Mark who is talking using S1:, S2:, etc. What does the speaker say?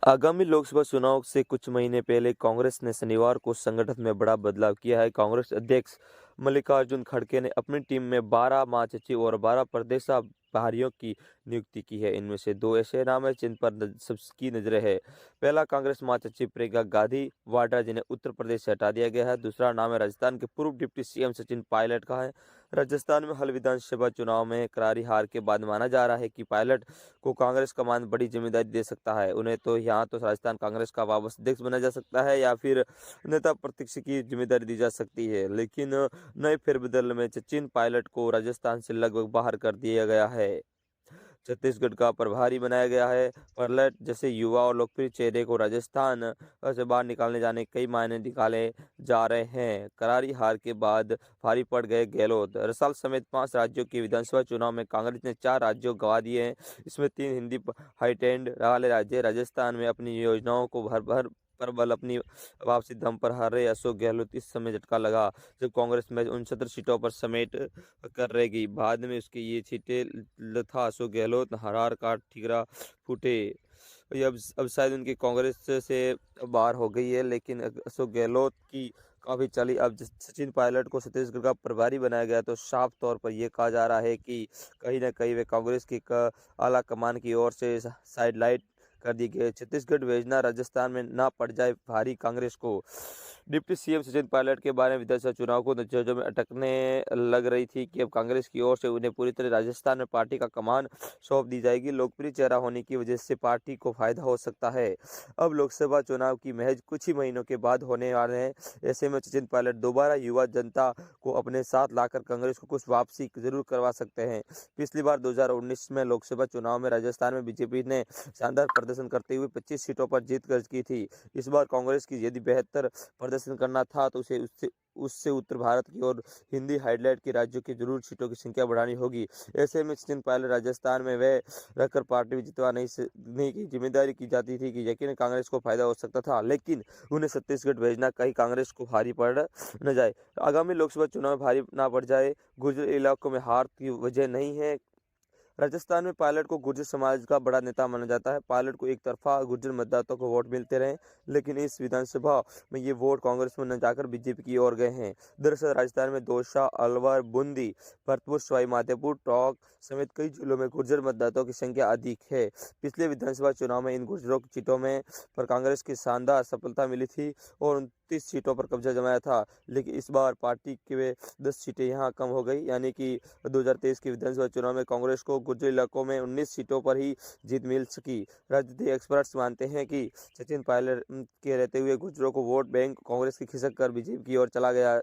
S1: आगामी लोकसभा चुनाव से कुछ महीने पहले कांग्रेस ने शनिवार को संगठन में बड़ा बदलाव किया है। कांग्रेस अध्यक्ष मल्लिकार्जुन खड़गे ने अपनी टीम में 12 महासचिव और 12 प्रदेश प्रभारियों की नियुक्ति की है। इनमें से दो ऐसे नाम हैं जिन पर सबकी नजरें है। पहला कांग्रेस महासचिव प्रियंका गांधी वाड्रा, जिन्हें उत्तर प्रदेश से हटा दिया गया है। दूसरा नाम है राजस्थान के पूर्व डिप्टी सीएम सचिन पायलट का है। राजस्थान में हाल विधानसभा चुनाव में करारी हार के बाद माना जा रहा है कि पायलट को कांग्रेस कमान बड़ी जिम्मेदारी दे सकता है। उन्हें तो यहाँ तो राजस्थान कांग्रेस का वापस अध्यक्ष बना जा सकता है या फिर नेता प्रतिपक्ष की जिम्मेदारी दी जा सकती है। लेकिन नए फेरबदल में सचिन पायलट को राजस्थान से लगभग बाहर कर दिया गया है। छत्तीसगढ़ का प्रभारी बनाया गया है। पायलट जैसे युवा और लोकप्रिय चेहरे को राजस्थान से बाहर निकालने जाने कई मायने निकाले जा रहे हैं। करारी हार के बाद भारी पड़ गए गहलोत। रसाल समेत 5 राज्यों के विधानसभा चुनाव में कांग्रेस ने 4 राज्यों गंवा दिए हैं। इसमें 3 हिंदी हाईटेंड वाले राज्य। राजस्थान में अपनी योजनाओं को भर भर पर बल अपनी वापसी दम पर हारे अशोक गहलोत इस समय झटका लगा जब कांग्रेस में 69 सीटों पर समेट कर रहेगी। बाद में उसकी ये सीटें था अशोक गहलोत हरार का ठीकरा फूटे। ये अब शायद उनकी कांग्रेस से बाहर हो गई है, लेकिन अशोक गहलोत की काफी चली। अब सचिन पायलट को छत्तीसगढ़ का प्रभारी बनाया गया तो साफ तौर पर यह कहा जा रहा है कि कहीं ना कहीं वे कांग्रेस की आला कमान की ओर से साइडलाइट कर दी गई। छत्तीसगढ़ भेजना राजस्थान में ना पड़ जाए भारी कांग्रेस को। डिप्टी सीएम सचिन पायलट के बारे में विधानसभा चुनाव को नतीजों में अटकने लग रही थी कि अब कांग्रेस की ओर से उन्हें पूरी तरह राजस्थान में पार्टी का कमान सौंप दी जाएगी। लोकप्रिय चेहरा होने की वजह से पार्टी को फायदा हो सकता है। अब लोकसभा चुनाव की महज कुछ ही महीनों के बाद होने वाले हैं। ऐसे में सचिन पायलट दोबारा युवा जनता को अपने साथ लाकर कांग्रेस को कुछ वापसी जरूर करवा सकते हैं। पिछली बार 2019 में लोकसभा चुनाव में राजस्थान में बीजेपी ने शानदार प्रदर्शन करते हुए 25 सीटों पर जीत दर्ज की थी। इस बार कांग्रेस की यदि बेहतर प्रदर्शन करना था तो उसे उससे उससे उत्तर भारत की और हिंदी हाईलाइट के राज्यों की जरूर सीटों की संख्या बढ़ानी होगी। ऐसे में सचिन पायलट राजस्थान में वह रहकर पार्टी भी जितवा नहीं की जिम्मेदारी की जाती थी कि यकीन कांग्रेस को फायदा हो सकता था, लेकिन उन्हें छत्तीसगढ़ भेजना कहीं कांग्रेस को भारी पड़ न जाए। आगामी लोकसभा चुनाव में भारी ना पड़ जाए। गुर्जर इलाकों में हार की वजह नहीं है। राजस्थान में पायलट को गुर्जर समाज का बड़ा नेता माना जाता है। पायलट को एक तरफा गुर्जर मतदाताओं को वोट मिलते रहे, लेकिन इस विधानसभा में ये वोट कांग्रेस में न जाकर बीजेपी की ओर गए हैं। दरअसल राजस्थान में दौसा, अलवर, बूंदी, भरतपुर, सवाई माधोपुर, टोंक समेत कई जिलों में गुर्जर मतदाताओं की संख्या अधिक है। पिछले विधानसभा चुनाव में इन गुर्जरों की सीटों में पर कांग्रेस की शानदार सफलता मिली थी और 29 सीटों पर कब्जा जमाया था, लेकिन इस बार पार्टी के 10 सीटें यहाँ कम हो गई, यानी कि 2023 के विधानसभा चुनाव में कांग्रेस को गुर्जर इलाकों में 19 सीटों पर ही जीत मिल सकी। राजनीतिक एक्सपर्ट्स मानते हैं कि सचिन पायलट के रहते हुए गुर्जरों को वोट बैंक कांग्रेस की खिसक कर बीजेपी की ओर चला गया